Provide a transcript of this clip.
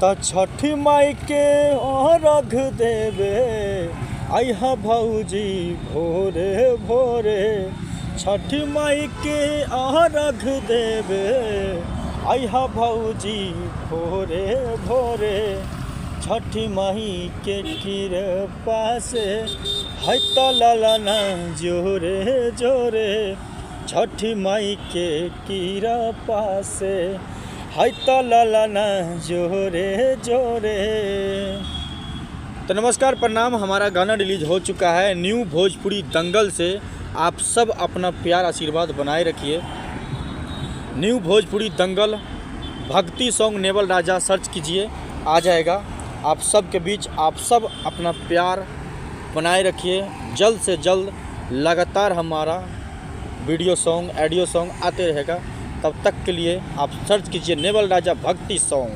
त छठी माई के अर्घ देवे आइहा भौजी भोरे भोरे। छठी माई के अर्घ देवे आइहा भौजी भोरे भोरे। छठी माई के कृपा से है त ललना जोरे जोरे। छठी माई के कृपा से है त ललना जोरे जोरे। तो नमस्कार प्रणाम, हमारा गाना रिलीज हो चुका है न्यू भोजपुरी दंगल से। आप सब अपना प्यार आशीर्वाद बनाए रखिए। न्यू भोजपुरी दंगल भक्ति सॉन्ग नेवल राजा सर्च कीजिए, आ जाएगा आप सब के बीच। आप सब अपना प्यार बनाए रखिए। जल्द से जल्द लगातार हमारा वीडियो सॉन्ग ऑडियो सॉन्ग आते रहेगा। तब तक के लिए आप सर्च कीजिए नेवल राजा भक्ति सॉन्ग।